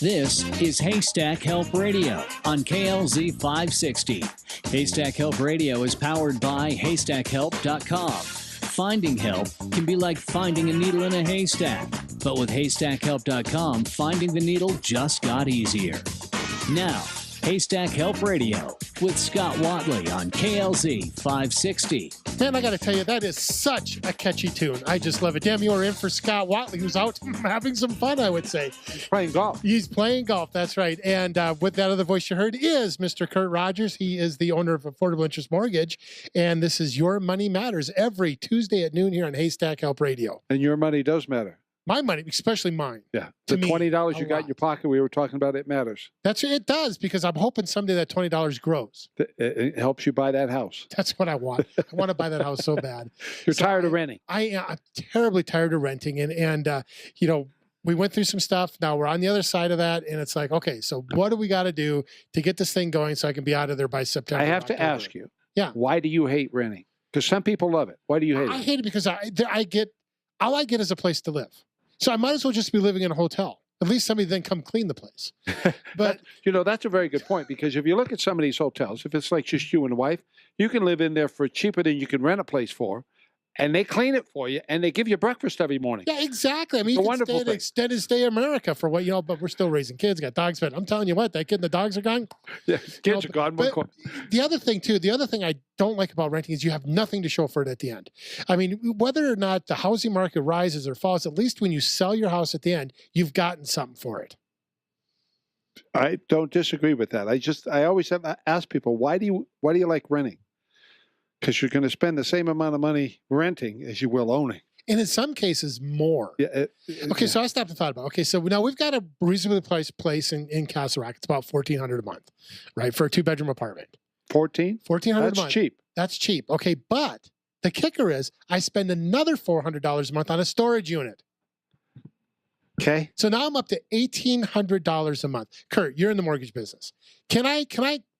This is Haystack Help Radio on KLZ 560. Haystack Help Radio is powered by HaystackHelp.com. Finding help can be like finding a needle in a haystack, but with HaystackHelp.com, finding the needle just got easier. Now, Haystack Help Radio with Scott Watley on KLZ 560. Man, I got to tell you, that is such a catchy tune. I just love it. Damn, you are in for Scott Watley, who's out having some fun, I would say. He's playing golf. He's playing golf, that's right. And with that other voice you heard is Mr. Kurt Rogers. He is the owner of Affordable Interest Mortgage. And this is Your Money Matters every Tuesday at noon here on Haystack Help Radio. And your money does matter. My money, especially mine. Yeah. The $20 you got in your pocket, we were talking about, it matters. It does, because I'm hoping someday that $20 grows. It helps you buy that house. That's what I want. I want to buy that house so bad. You're tired of renting. I'm terribly tired of renting. And you know, we went through some stuff. Now we're on the other side of that. And it's like, okay, so what do we got to do to get this thing going so I can be out of there by September? I have to ask you. Yeah. Why do you hate renting? Because some people love it. Why do you hate it? I hate it because all I get is a place to live. So I might as well just be living in a hotel. At least somebody then come clean the place. But you know, that's a very good point, because if you look at some of these hotels, if it's like just you and the wife, you can live in there for cheaper than you can rent a place for, and they clean it for you, and they give you breakfast every morning. Yeah, exactly. I mean, you can stay at Extended Stay America for what, but we're still raising kids, got dogs fed. I'm telling you what, that kid and the dogs are gone. Yeah, kids are gone. But the other thing I don't like about renting is you have nothing to show for it at the end. I mean, whether or not the housing market rises or falls, at least when you sell your house at the end, you've gotten something for it. I don't disagree with that. I always have to ask people, why do you like renting? Because you're going to spend the same amount of money renting as you will owning. And in some cases, more. Yeah. Okay, so I stopped and thought about, okay, so now we've got a reasonably priced place in Castle Rock. It's about $1,400 a month, right, for a two-bedroom apartment. 14? $1,400 a month. That's cheap. That's cheap. Okay, but the kicker is I spend another $400 a month on a storage unit. Okay. So now I'm up to $1,800 a month. Kurt, you're in the mortgage business. Can I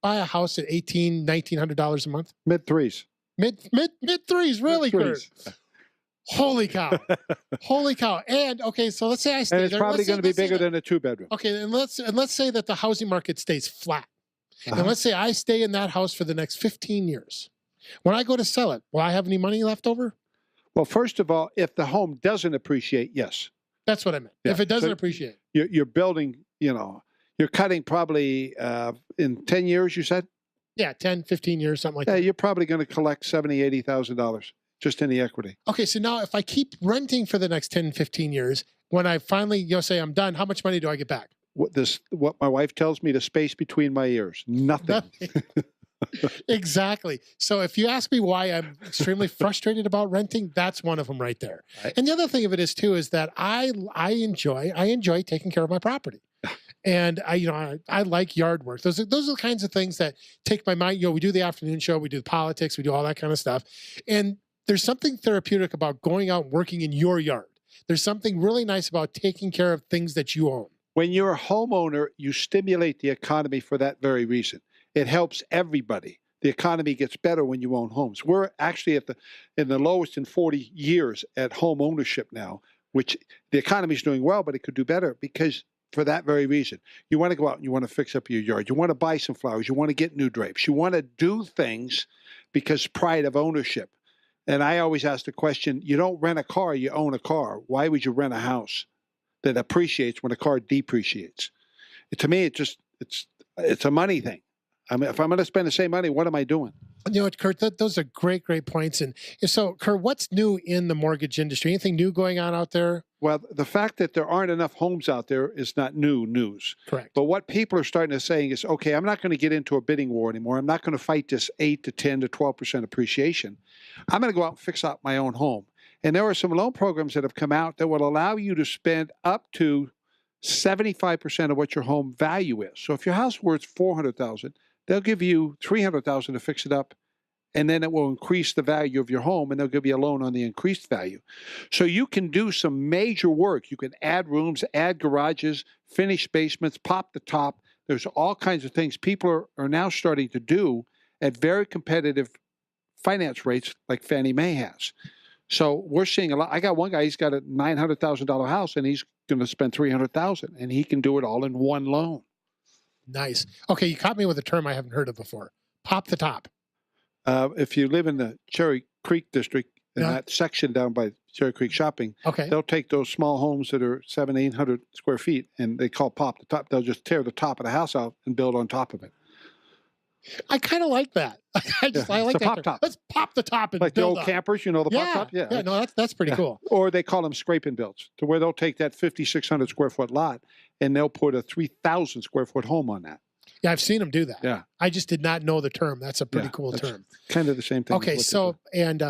buy a house at $1,800, $1,900 a month? Mid threes. Mid threes, really, Kurt? Holy cow. Holy cow. And okay, so let's say I stay there. And it's probably going to be bigger than a two-bedroom. Okay, and let's say that the housing market stays flat. And let's say I stay in that house for the next 15 years. When I go to sell it, will I have any money left over? Well, first of all, if the home doesn't appreciate, yes. That's what I meant. Yeah. If it doesn't appreciate. You're building, you're cutting probably in 10 years, you said? Yeah, 10, 15 years, something like that. Yeah, you're probably going to collect $70,000, $80,000 just in the equity. Okay, so now if I keep renting for the next 10, 15 years, when I finally say I'm done, how much money do I get back? What my wife tells me, the space between my ears. Nothing. Exactly. So if you ask me why I'm extremely frustrated about renting, that's one of them right there. Right. And the other thing of it is too, is that I enjoy taking care of my property. And I like yard work. Those are the kinds of things that take my mind. We do the afternoon show, we do politics, we do all that kind of stuff. And there's something therapeutic about going out and working in your yard. There's something really nice about taking care of things that you own. When you're a homeowner, you stimulate the economy for that very reason. It helps everybody. The economy gets better when you own homes. We're actually in the lowest in 40 years at home ownership now, which the economy is doing well, but it could do better because for that very reason. You want to go out and you want to fix up your yard. You want to buy some flowers. You want to get new drapes. You want to do things because pride of ownership. And I always ask the question, you don't rent a car, you own a car. Why would you rent a house that appreciates when a car depreciates? To me, it's a money thing. I mean, if I'm going to spend the same money, what am I doing? You know what, Kurt, those are great points. And so, Kurt, what's new in the mortgage industry? Anything new going on out there? Well, the fact that there aren't enough homes out there is not new news. Correct. But what people are starting to say is, okay, I'm not going to get into a bidding war anymore. I'm not going to fight this 8 to 10 to 12% appreciation. I'm going to go out and fix out my own home. And there are some loan programs that have come out that will allow you to spend up to 75% of what your home value is. So if your house is worth $400,000, they'll give you $300,000 to fix it up, and then it will increase the value of your home, and they'll give you a loan on the increased value. So you can do some major work. You can add rooms, add garages, finish basements, pop the top. There's all kinds of things people are now starting to do at very competitive finance rates like Fannie Mae has. So we're seeing a lot. I got one guy, he's got a $900,000 house and he's going to spend $300,000 and he can do it all in one loan. Nice. Okay, you caught me with a term I haven't heard of before. Pop the top. If you live in the Cherry Creek district, in that section down by Cherry Creek Shopping, they'll take those small homes that are 700-800 square feet and they call pop the top. They'll just tear the top of the house out and build on top of it. I kind of like that. I like that. Pop top. Let's pop the top and like build the old up. campers, you know, the pop top. Yeah. No, that's pretty cool. Or they call them scrape and builds, to where they'll take that 5,600 square foot lot and they'll put a 3,000 square foot home on that. Yeah, I've seen them do that. Yeah, I just did not know the term. That's a pretty cool term. Kind of the same thing. Okay, so and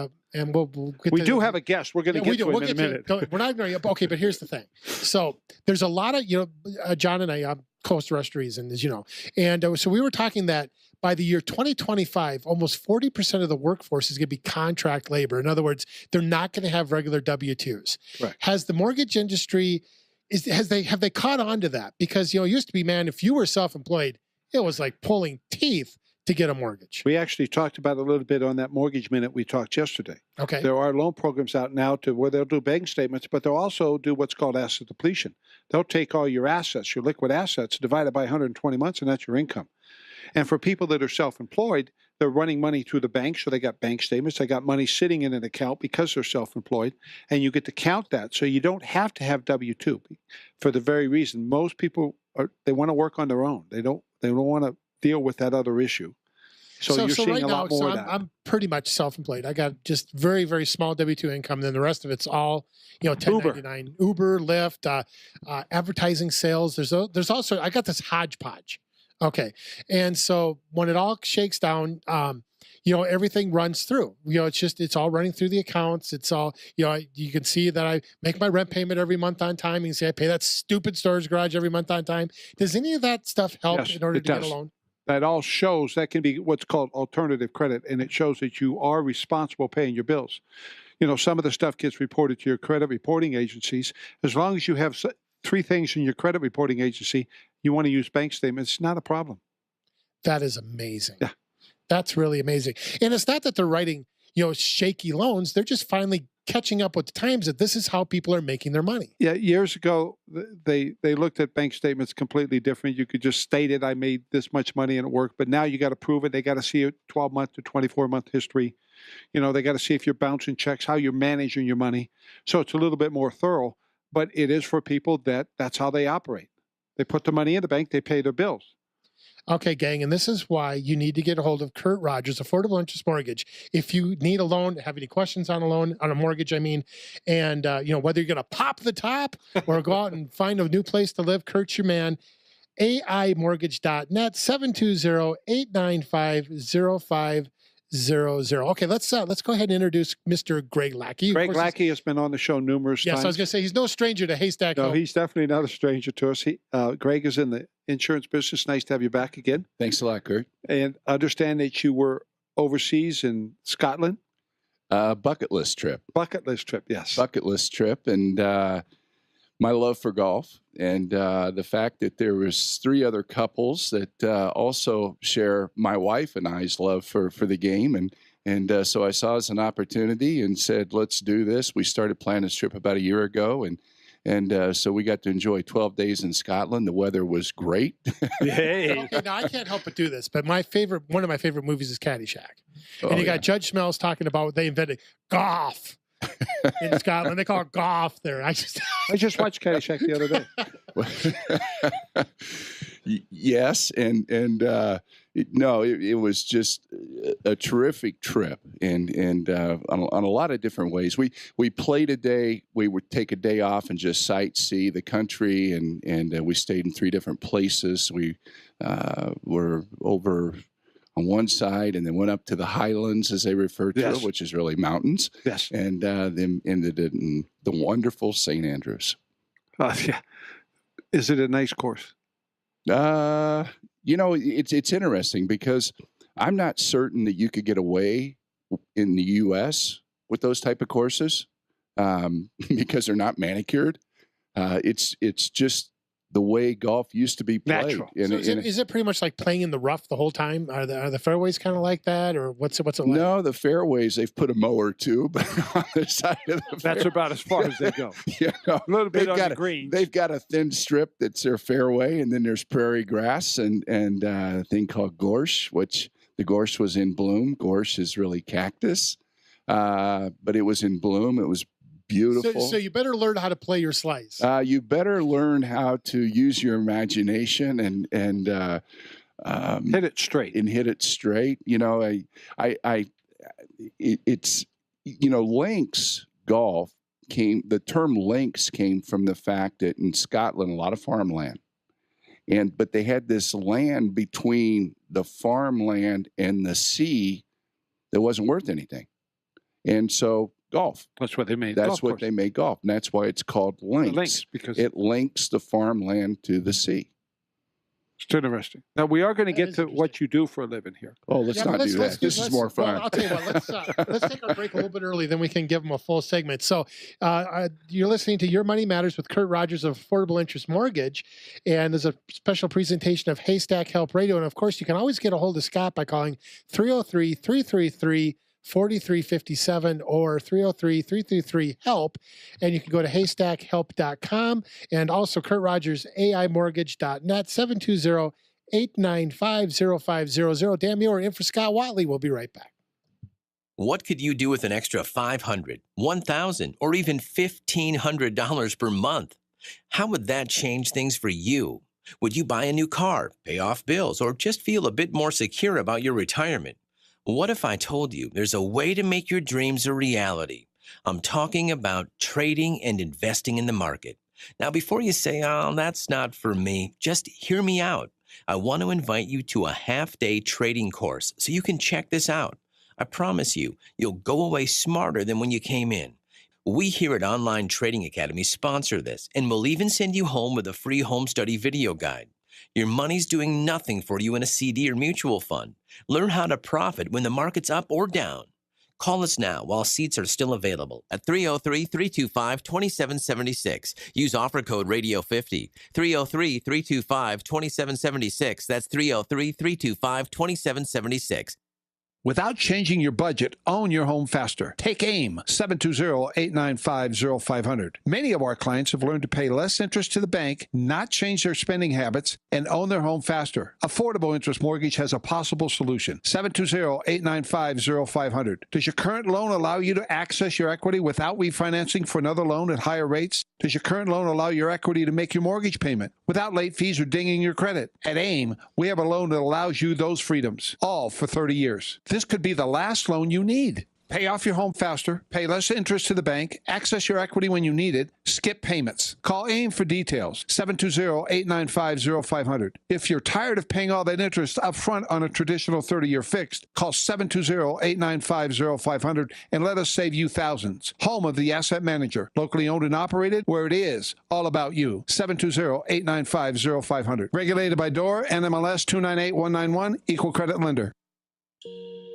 we'll get we do have a guest. We're going to get to him in a minute. We're not going to. Okay, but here's the thing. So there's a lot of John and I Coast Rustries, and as you know, and so we were talking that by the year 2025, almost 40% of the workforce is going to be contract labor. In other words, they're not going to have regular W-2s. Right. Has the mortgage industry have they caught on to that? Because it used to be, man, if you were self-employed, it was like pulling teeth to get a mortgage. We actually talked about it a little bit on that Mortgage Minute we talked yesterday. Okay. There are loan programs out now to where they'll do bank statements, but they'll also do what's called asset depletion. They'll take all your assets, your liquid assets, divide it by 120 months, and that's your income. And for people that are self-employed, they're running money through the bank, so they got bank statements. They got money sitting in an account because they're self-employed, and you get to count that. So you don't have to have W-2 for the very reason most people they want to work on their own. They don't want to deal with that other issue. So you're seeing right a lot more of that. I'm pretty much self-employed. I got just very, very small W-2 income. Then the rest of it's all, 1099, Uber, Lyft, advertising sales. There's also, I got this hodgepodge. Okay. And so when it all shakes down, everything runs through. It's all running through the accounts. It's all, you can see that I make my rent payment every month on time. You can see I pay that stupid storage garage every month on time. Does any of that stuff help in order to get a loan? That all shows that can be what's called alternative credit, and it shows that you are responsible paying your bills. Some of the stuff gets reported to your credit reporting agencies. As long as you have three things in your credit reporting agency, you want to use bank statements, it's not a problem. That is amazing. Yeah. That's really amazing. And it's not that they're writing, shaky loans. They're just finally catching up with the times that this is how people are making their money. Yeah, years ago, they looked at bank statements completely different. You could just state it, I made this much money and it worked. But now you got to prove it. They got to see a 12-month to 24-month history. They got to see if you're bouncing checks, how you're managing your money. So it's a little bit more thorough. But it is for people that's how they operate. They put the money in the bank, they pay their bills. Okay, gang, and this is why you need to get a hold of Kurt Rogers, Affordable Interest Mortgage. If you need a loan, have any questions on a mortgage, and whether you're going to pop the top or go out and find a new place to live, Kurt's your man. AImortgage.net, 720-895-0500. Okay, let's go ahead and introduce Mr. Greg Lackey. Greg Lackey has been on the show numerous times. Yes, I was going to say he's no stranger to Haystack Hill. No, he's definitely not a stranger to us. Greg is in the insurance business. Nice to have you back again. Thanks a lot, Kurt. And understand that you were overseas in Scotland. Bucket list trip. Bucket list trip, yes. Bucket list trip, and my love for golf, and the fact that there was three other couples that also share my wife and I's love for the game, and so I saw it as an opportunity and said, let's do this. We started planning this trip about a year ago, and so we got to enjoy 12 days in Scotland. The weather was great. Hey. Okay, now I can't help but do this, but one of my favorite movies is Caddyshack. And you got Judge Smells talking about they invented golf in Scotland. They call it golf there. I just watched Caddyshack the other day. Yes, and it was just a terrific trip, and on a lot of different ways. We played a day. We would take a day off and just sightsee the country, and we stayed in three different places. We were over on one side, and then went up to the Highlands, as they refer to it, which is really mountains. Yes, and then ended it in the wonderful St. Andrews. Yeah, is it a nice course? It's interesting because I'm not certain that you could get away in the U.S. with those type of courses because they're not manicured. It's just the way golf used to be played. Natural. So is it pretty much like playing in the rough the whole time? Are the fairways kind of like that, or what's it like? No, the fairways, they've put a mow or two, but on the side of the That's about as far as they go. Yeah, no, A little bit on the greens. They've got a thin strip that's their fairway, and then there's prairie grass and a thing called gorse, which the gorse was in bloom. Gorse is really cactus, but it was in bloom. It was beautiful. So you better learn how to play your slice. You better learn how to use your imagination and hit it straight. You know, it's links golf the term links came from the fact that in Scotland, a lot of farmland. But they had this land between the farmland and the sea that wasn't worth anything. And so golf. That's what they made. That's what they made golf. And that's why it's called links. Links, because it links the farmland to the sea. It's interesting. Now, we are going to get to what you do for a living here. Oh, let's not do that. This is more fun. Well, I'll tell you what, let's take our break a little bit early, then we can give them a full segment. So you're listening to Your Money Matters with Kurt Rogers of Affordable Interest Mortgage, and there's a special presentation of Haystack Help Radio. And, of course, you can always get a hold of Scott by calling 303-333-4357 or 303-333-HELP. And you can go to haystackhelp.com and also Kurt Rogers, AImortgage.net, 720-895-0500. Dan Muir in for Scott Watley. We'll be right back. What could you do with an extra $500, $1,000, or even $1,500 per month? How would that change things for you? Would you buy a new car, pay off bills, or just feel a bit more secure about your retirement? What if I told you there's a way to make your dreams a reality? I'm talking about trading and investing in the market. Now, before you say, oh, that's not for me, just hear me out. I want to invite you to a half-day trading course so you can check this out. I promise you, you'll go away smarter than when you came in. We here at Online Trading Academy sponsor this, and we'll even send you home with a free home study video guide. Your money's doing nothing for you in a CD or mutual fund. Learn how to profit when the market's up or down. Call us now while seats are still available at 303-325-2776. Use offer code radio50. 303-325-2776. That's 303-325-2776. Without changing your budget, own your home faster. Take AIM, 720-895-0500. Many of our clients have learned to pay less interest to the bank, not change their spending habits, and own their home faster. Affordable Interest Mortgage has a possible solution. 720-895-0500. Does your current loan allow you to access your equity without refinancing for another loan at higher rates? Does your current loan allow your equity to make your mortgage payment without late fees or dinging your credit? At AIM, we have a loan that allows you those freedoms, all for 30 years. This could be the last loan you need. Pay off your home faster, pay less interest to the bank, access your equity when you need it, skip payments. Call AIM for details, 720-895-0500. If you're tired of paying all that interest up front on a traditional 30-year fixed, call 720-895-0500 and let us save you thousands. Home of the Asset Manager, locally owned and operated, where it is all about you. 720-895-0500. Regulated by DOR, NMLS 298191, Equal Credit Lender.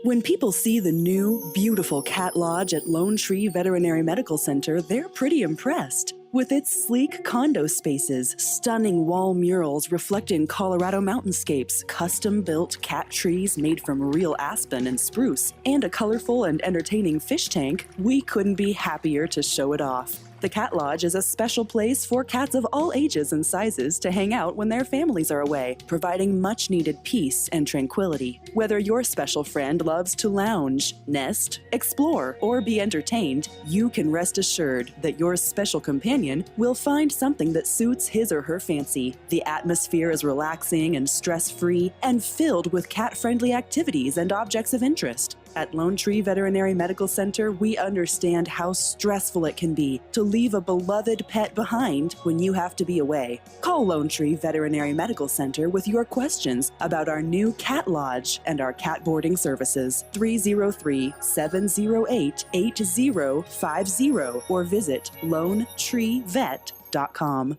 When people see the new, beautiful Cat Lodge at Lone Tree Veterinary Medical Center, they're pretty impressed. With its sleek condo spaces, stunning wall murals reflecting Colorado mountainscapes, custom-built cat trees made from real aspen and spruce, and a colorful and entertaining fish tank, we couldn't be happier to show it off. The Cat Lodge is a special place for cats of all ages and sizes to hang out when their families are away, providing much-needed peace and tranquility. Whether your special friend loves to lounge, nest, explore, or be entertained, you can rest assured that your special companion will find something that suits his or her fancy. The atmosphere is relaxing and stress-free and filled with cat-friendly activities and objects of interest. At Lone Tree Veterinary Medical Center, we understand how stressful it can be to leave a beloved pet behind when you have to be away. Call Lone Tree Veterinary Medical Center with your questions about our new Cat Lodge and our cat boarding services. 303-708-8050 or visit LoneTreeVet.com.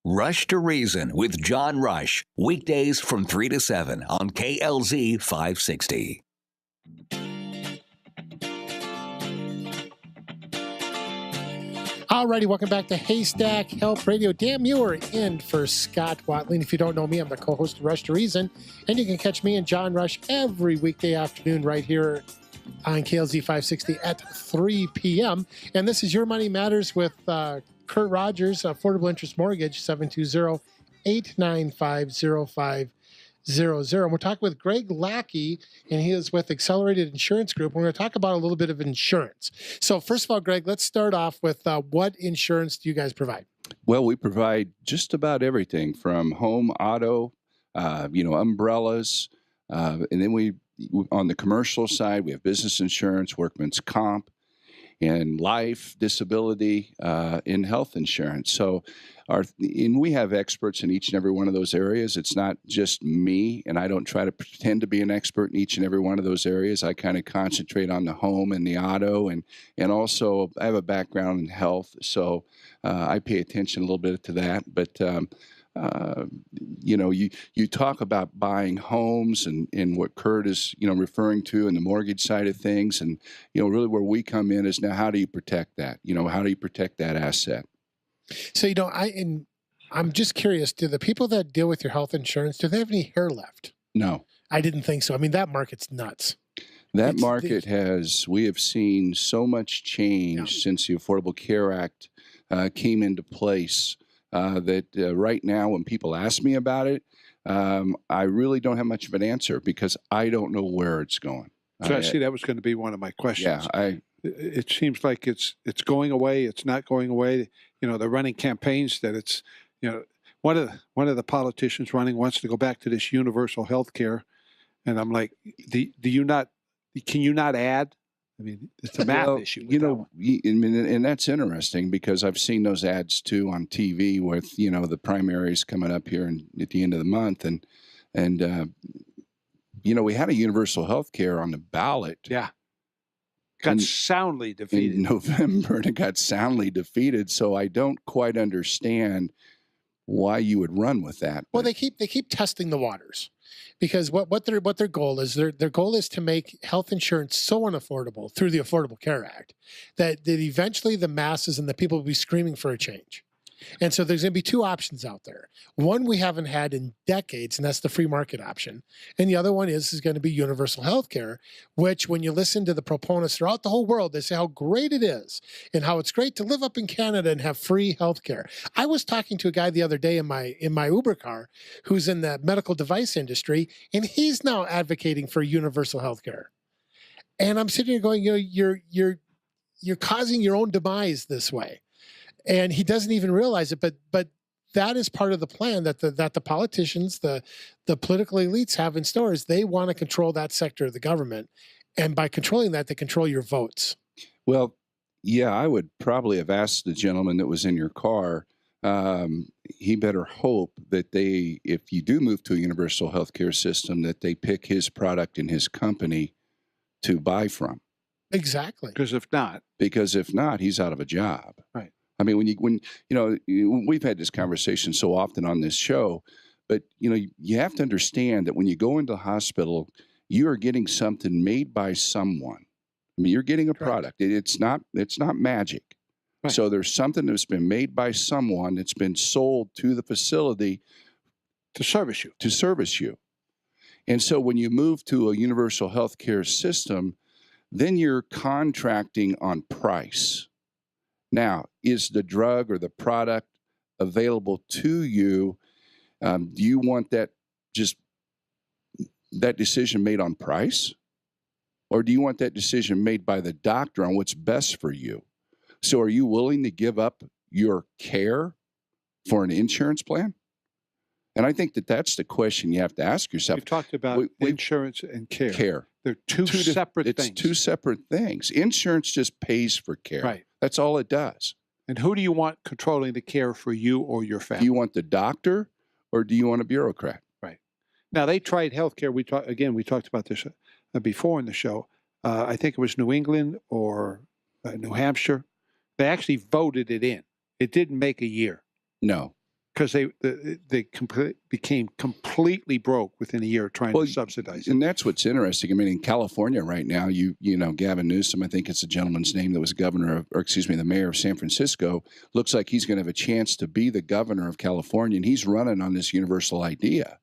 Rush to Reason with John Rush, weekdays from 3 to 7 on KLZ 560. Alrighty, welcome back to Haystack Help Radio. Dan Muir in for Scott Watling. If you don't know me, I'm the co-host of Rush to Reason, and you can catch me and John Rush every weekday afternoon right here on KLZ 560 at 3 p.m. And this is Your Money Matters with Kurt Rogers, Affordable Interest Mortgage, 720-895-0500. And we're talking with Greg Lackey, and he is with Accelerated Insurance Group. We're going to talk about a little bit of insurance. So first of all, Greg, let's start off with what insurance do you guys provide? Well, we provide just about everything from home, auto, umbrellas, and then on the commercial side, we have business insurance, workman's comp, and life, disability, and health insurance. So we have experts in each and every one of those areas. It's not just me, and I don't try to pretend to be an expert in each and every one of those areas. I kind of concentrate on the home and the auto, and also I have a background in health, so I pay attention a little bit to that. But you talk about buying homes and what Kurt is, referring to in the mortgage side of things. And, really where we come in is now, how do you protect that? How do you protect that asset? So, I'm just curious, do the people that deal with your health insurance, do they have any hair left? No. I didn't think so. I mean, that market's nuts. That market we have seen so much change since the Affordable Care Act came into place. That right now, when people ask me about it, I really don't have much of an answer because I don't know where it's going. So I see that was going to be one of my questions. Yeah, it seems like it's going away. It's not going away. They're running campaigns that it's, one of the politicians running wants to go back to this universal health care, and I'm like, can you not add? I mean, it's a math issue. And that's interesting because I've seen those ads too on TV with, the primaries coming up here at the end of the month. And we had a universal health care on the ballot. Yeah. Got soundly defeated. In November, and it got soundly defeated. So I don't quite understand why you would run with that. Well, they keep testing the waters. Because what their goal is, their goal is to make health insurance so unaffordable through the Affordable Care Act that eventually the masses and the people will be screaming for a change. And so there's going to be two options out there. One we haven't had in decades, and that's the free market option. And the other one is going to be universal health care, which when you listen to the proponents throughout the whole world, they say how great it is and how it's great to live up in Canada and have free health care. I was talking to a guy the other day in my Uber car who's in the medical device industry, and he's now advocating for universal health care. And I'm sitting here going, you're causing your own demise this way. And he doesn't even realize it, but that is part of the plan that the politicians, the political elites have in store. Is they want to control that sector of the government, and by controlling that, they control your votes. Well, yeah, I would probably have asked the gentleman that was in your car. He better hope that if you do move to a universal healthcare system, that they pick his product and his company to buy from. Exactly. Because if not, he's out of a job. Right. I mean, we've had this conversation so often on this show, but you have to understand that when you go into the hospital, you are getting something made by someone. I mean, you're getting a product. It's not magic. Right. So there's something that's been made by someone that's been sold to the facility to service you. And so when you move to a universal health care system, then you're contracting on price. Now, is the drug or the product available to you? Do you want that decision made on price? Or do you want that decision made by the doctor on what's best for you? So are you willing to give up your care for an insurance plan? And I think that's the question you have to ask yourself. We've talked about insurance and care. They're two separate things. It's two separate things. Insurance just pays for care. Right. That's all it does. And who do you want controlling the care for you or your family? Do you want the doctor or do you want a bureaucrat? Right. Now, they tried healthcare. We talked about this before in the show. I think it was New England or New Hampshire. They actually voted it in. It didn't make a year. No. because they became completely broke within a year trying to subsidize it. And that's what's interesting. I mean, in California right now, you know, Gavin Newsom, I think it's the gentleman's name that was the mayor of San Francisco, looks like he's going to have a chance to be the governor of California, and he's running on this universal idea.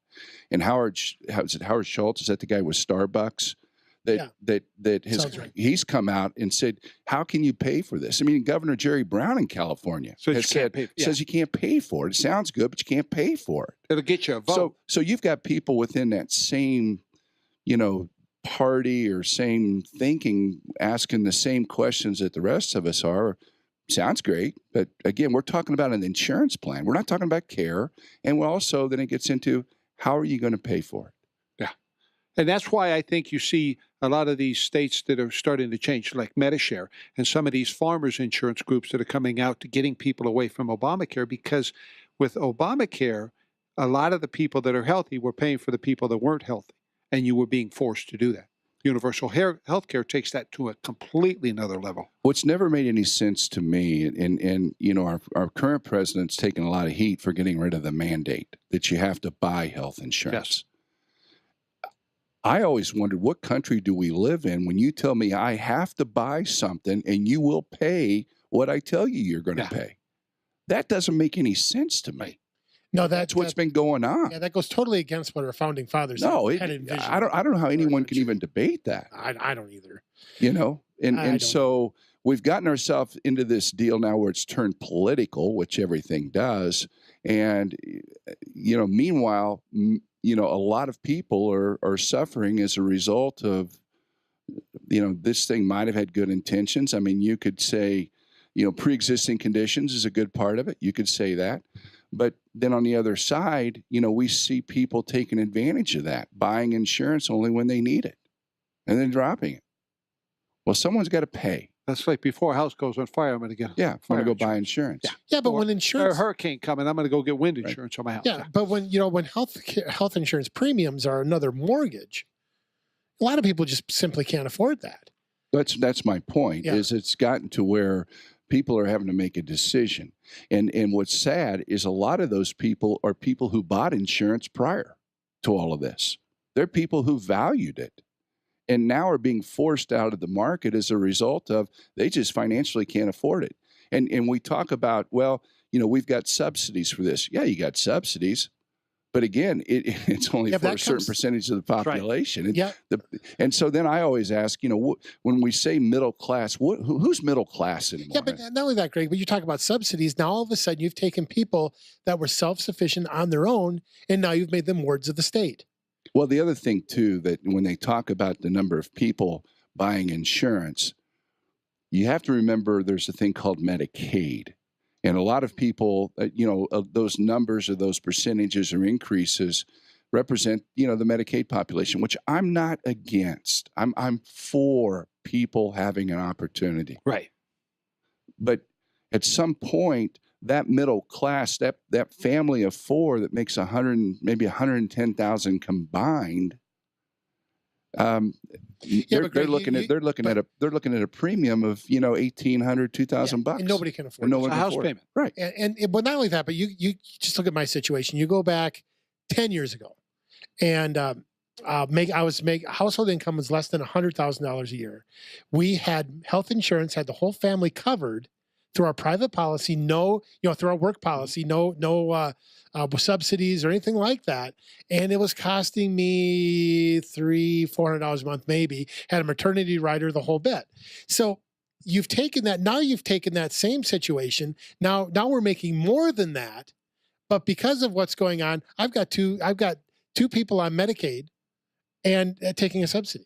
And Howard Schultz, is that the guy with Starbucks? He's come out and said, how can you pay for this? I mean, Governor Jerry Brown in California says you can't pay for it. It sounds good, but you can't pay for it. It'll get you a vote. So you've got people within that same, you know, party or same thinking asking the same questions that the rest of us are. Sounds great, but again, we're talking about an insurance plan. We're not talking about care. And then it gets into, how are you going to pay for it? Yeah. And that's why I think you see a lot of these states that are starting to change, like Medishare, and some of these farmers insurance groups that are coming out to getting people away from Obamacare, because with Obamacare, a lot of the people that are healthy were paying for the people that weren't healthy, and you were being forced to do that. Universal health care takes that to a completely another level. What's never made any sense to me, and you know, our current president's taken a lot of heat for getting rid of the mandate that you have to buy health insurance. Yes. I always wondered, what country do we live in when you tell me I have to buy something and you will pay what I tell you you're going to pay? That doesn't make any sense to me. No, that's what's been going on. Yeah, that goes totally against what our founding fathers had envisioned. I don't know how anyone can even debate that. I don't either. You know, and so we've gotten ourselves into this deal now where it's turned political, which everything does. And, you know, meanwhile, you know, a lot of people are suffering as a result of, you know, this thing might have had good intentions. I mean, you could say, you know, pre-existing conditions is a good part of it. You could say that. But then on the other side, you know, we see people taking advantage of that, buying insurance only when they need it and then dropping it. Well, someone's got to pay. That's like before a house goes on fire, I'm going to get I'm going to go buy insurance. Yeah, but when insurance... a hurricane coming, I'm going to go get wind insurance on my house. Yeah, but when health insurance premiums are another mortgage, a lot of people just simply can't afford that. That's my point, is it's gotten to where people are having to make a decision. And what's sad is a lot of those people are people who bought insurance prior to all of this. They're people who valued it and now are being forced out of the market as a result of they just financially can't afford it. And we talk about, well, you know, we've got subsidies for this. Yeah, you got subsidies. But again, it's only for a certain percentage of the population. Right. And so then I always ask, you know, when we say middle class, who's middle class anymore? Yeah, but not only that, Greg, but you talk about subsidies. Now, all of a sudden, you've taken people that were self-sufficient on their own, and now you've made them wards of the state. Well, the other thing, too, that when they talk about the number of people buying insurance, you have to remember there's a thing called Medicaid. And a lot of people, you know, those numbers or those percentages or increases represent, you know, the Medicaid population, which I'm not against. I'm for people having an opportunity. Right. But at some point, that middle class, that family of four that makes maybe 110,000 combined, they're looking at a premium of, you know, $1,800, $2,000, and nobody can afford a house payment, right? But not only that, but you just look at my situation. You go back 10 years ago, and household income was less than $100,000 a year. We had health insurance, had the whole family covered through our private policy, through our work policy, no subsidies or anything like that. And it was costing me $300-400 a month, maybe. Had a maternity rider, the whole bit. So you've taken that. Now you've taken that same situation. Now we're making more than that. But because of what's going on, I've got two people on Medicaid and taking a subsidy.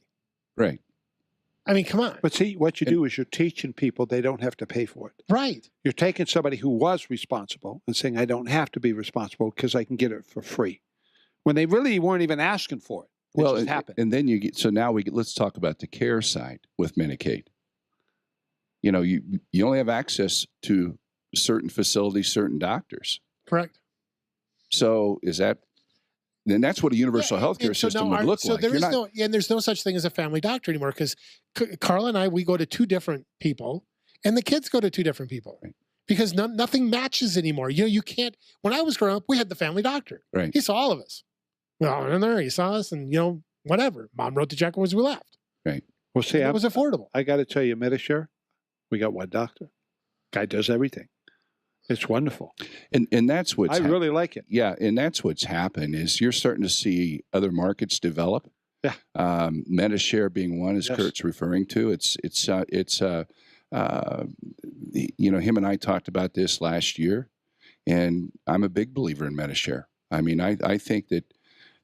Right. I mean, come on. But see, what you do is you're teaching people they don't have to pay for it. Right. You're taking somebody who was responsible and saying, I don't have to be responsible because I can get it for free. When they really weren't even asking for it. It just happened. And then let's talk about the care side with Medicaid. You know, you only have access to certain facilities, certain doctors. Correct. So then that's what a universal healthcare system would look like. So there's no such thing as a family doctor anymore, because Carla and I, we go to two different people, and the kids go to two different people. Right. because nothing matches anymore. You can't. When I was growing up, we had the family doctor. Right. He saw all of us. Well, in there, he saw us, and whatever. Mom wrote the check as we left. Right. Well, see, it was affordable. I got to tell you, Medishare, we got one doctor. Guy does everything. It's wonderful. And that's what's I really like it. Yeah, and that's what's happened is you're starting to see other markets develop. Yeah. Medishare being one, as Yes. Kurt's referring to. Him and I talked about this last year, and I'm a big believer in Medishare. I mean, I think that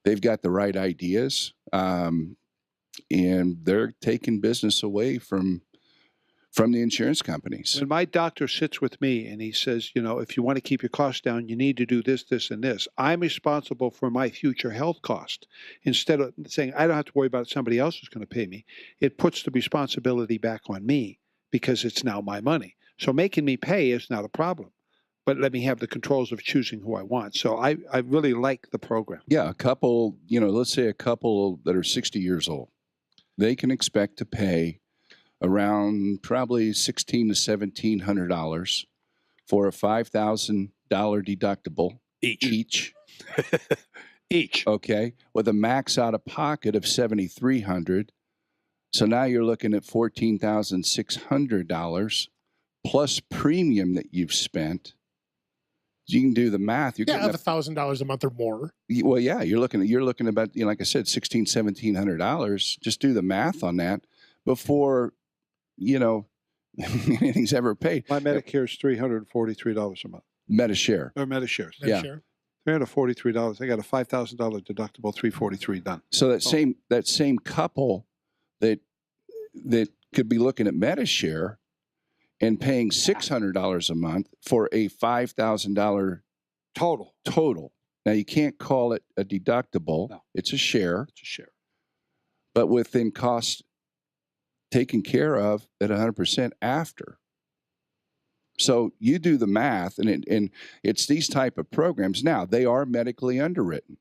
they've got the right ideas, and they're taking business away from the insurance companies. When my doctor sits with me and he says, if you want to keep your costs down, you need to do this, this, and this. I'm responsible for my future health cost. Instead of saying, I don't have to worry about it, somebody else is going to pay me, it puts the responsibility back on me because it's now my money. So making me pay is not a problem, but let me have the controls of choosing who I want. So I really like the program. Yeah, a couple, let's say a couple that are 60 years old, they can expect to pay around probably $1,600 to $1,700 for a $5,000 deductible each. Each. Okay, with a max out of pocket of $7,300. So now you're looking at $14,600 plus premium that you've spent. You can do the math. You're Of $1,000 a month or more. Well, yeah, you're looking about, like I said, $1,700. Just do the math on that before anything's ever paid. My Medicare is $343 a month. Medishare. Or Medishare. Yeah. $343. I got a $5,000 deductible, $343 done. So that same couple that could be looking at Medishare and paying $600 a month for a $5,000 total. Now you can't call it a deductible. No. It's a share. It's a share. But within cost taken care of at 100% after. So you do the math, and it's these type of programs. Now, they are medically underwritten.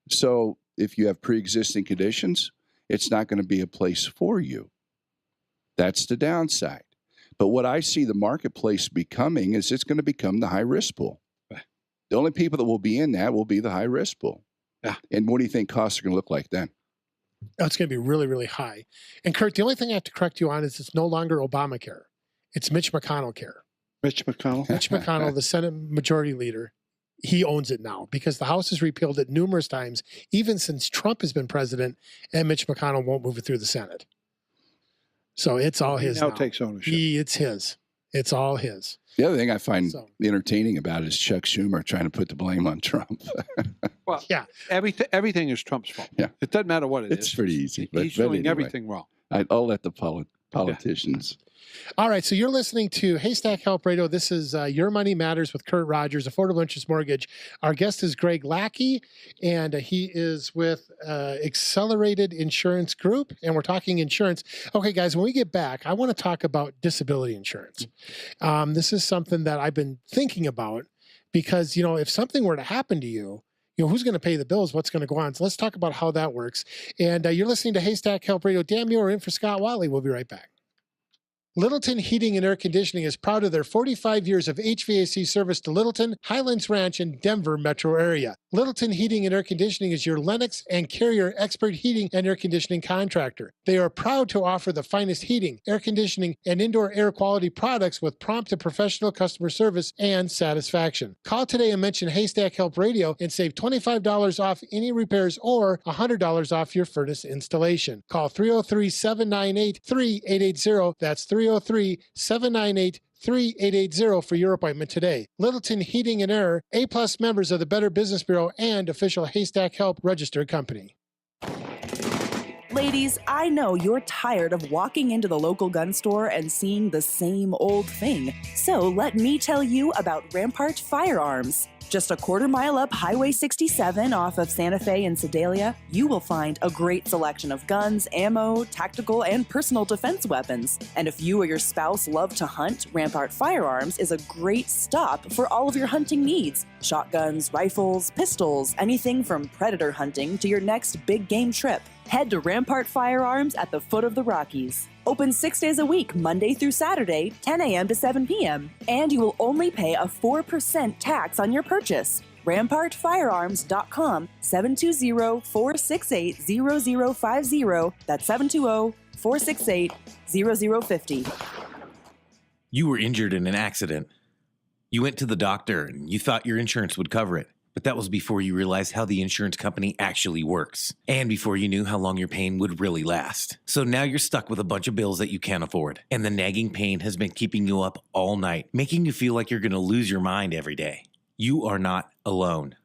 So if you have pre-existing conditions, it's not going to be a place for you. That's the downside. But what I see the marketplace becoming is it's going to become the high-risk pool. The only people that will be in that will be the high-risk pool. Yeah. And what do you think costs are going to look like then? Oh, it's going to be really, really high. And Kurt, the only thing I have to correct you on is it's no longer Obamacare. It's Mitch McConnell care. Mitch McConnell? Mitch McConnell, the Senate Majority Leader, he owns it now because the House has repealed it numerous times, even since Trump has been president, and Mitch McConnell won't move it through the Senate. So it's all his now. Takes ownership. It's his. It's all his. The other thing I find entertaining about it is Chuck Schumer trying to put the blame on Trump. Well, yeah, everything is Trump's fault. Yeah, it doesn't matter what it is. It's pretty easy. He's doing everything wrong. I'll let the politicians. Yeah. All right, so you're listening to Haystack Help Radio. This is Your Money Matters with Kurt Rogers, Affordable Interest Mortgage. Our guest is Greg Lackey, and he is with Accelerated Insurance Group, and we're talking insurance. Okay, guys, when we get back, I want to talk about disability insurance. This is something that I've been thinking about because, if something were to happen to you, who's going to pay the bills? What's going to go on? So let's talk about how that works. And you're listening to Haystack Help Radio. Dan Muir in for Scott Watley. We'll be right back. Littleton Heating and Air Conditioning is proud of their 45 years of HVAC service to Littleton, Highlands Ranch, and Denver metro area. Littleton Heating and Air Conditioning is your Lennox and Carrier expert heating and air conditioning contractor. They are proud to offer the finest heating, air conditioning, and indoor air quality products with prompt and professional customer service and satisfaction. Call today and mention Haystack Help Radio and save $25 off any repairs or $100 off your furnace installation. Call 303-798-3880. That's 303-798-3880 for your appointment today. Littleton Heating and Air, A-plus members of the Better Business Bureau and official Haystack Help registered company. Ladies, I know you're tired of walking into the local gun store and seeing the same old thing. So let me tell you about Rampart Firearms. Just a quarter-mile up Highway 67 off of Santa Fe and Sedalia, you will find a great selection of guns, ammo, tactical, and personal defense weapons. And if you or your spouse love to hunt, Rampart Firearms is a great stop for all of your hunting needs. Shotguns, rifles, pistols, anything from predator hunting to your next big game trip. Head to Rampart Firearms at the foot of the Rockies. Open 6 days a week, Monday through Saturday, 10 a.m. to 7 p.m. And you will only pay a 4% tax on your purchase. RampartFirearms.com, 720-468-0050. That's 720-468-0050. You were injured in an accident. You went to the doctor and you thought your insurance would cover it. But that was before you realized how the insurance company actually works. And before you knew how long your pain would really last. So now you're stuck with a bunch of bills that you can't afford. And the nagging pain has been keeping you up all night, making you feel like you're going to lose your mind every day. You are not alone.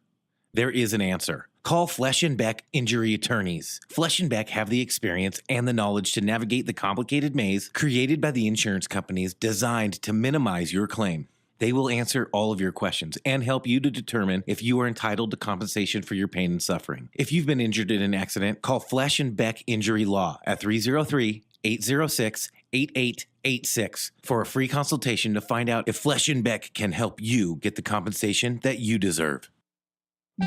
There is an answer. Call Flesh & Beck Injury Attorneys. Flesh & Beck have the experience and the knowledge to navigate the complicated maze created by the insurance companies designed to minimize your claim. They will answer all of your questions and help you to determine if you are entitled to compensation for your pain and suffering. If you've been injured in an accident, call Flesh & Beck Injury Law at 303-806-8886 for a free consultation to find out if Flesh & Beck can help you get the compensation that you deserve.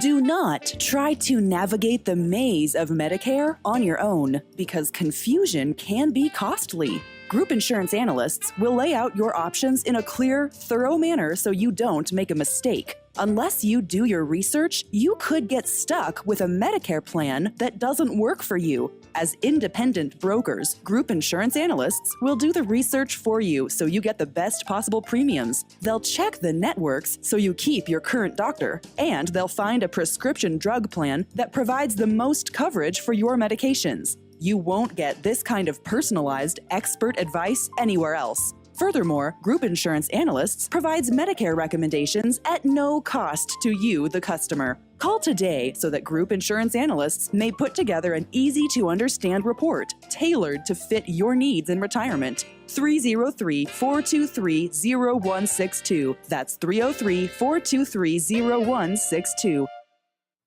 Do not try to navigate the maze of Medicare on your own, because confusion can be costly. Group insurance analysts will lay out your options in a clear, thorough manner so you don't make a mistake. Unless you do your research, you could get stuck with a Medicare plan that doesn't work for you. As independent brokers, group insurance analysts will do the research for you so you get the best possible premiums. They'll check the networks so you keep your current doctor, and they'll find a prescription drug plan that provides the most coverage for your medications. You won't get this kind of personalized, expert advice anywhere else. Furthermore, Group Insurance Analysts provides Medicare recommendations at no cost to you, the customer. Call today so that Group Insurance Analysts may put together an easy-to-understand report tailored to fit your needs in retirement. 303-423-0162. That's 303-423-0162.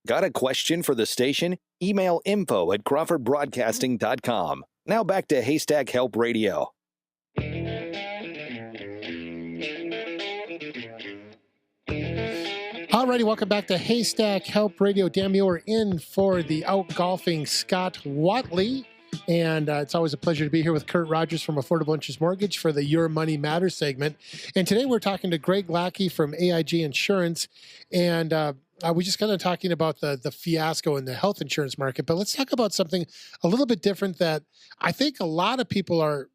Got a question for the station? Email info@crawfordbroadcasting.com. Now back to Haystack Help Radio. Alrighty, welcome back to Haystack Help Radio. Dan Muir in for the out golfing Scott Watley. And it's always a pleasure to be here with Kurt Rogers from Affordable Interest Mortgage for the Your Money Matters segment. And today we're talking to Greg Lackey from AIG Insurance. And we're just kind of talking about the fiasco in the health insurance market. But let's talk about something a little bit different that I think a lot of people are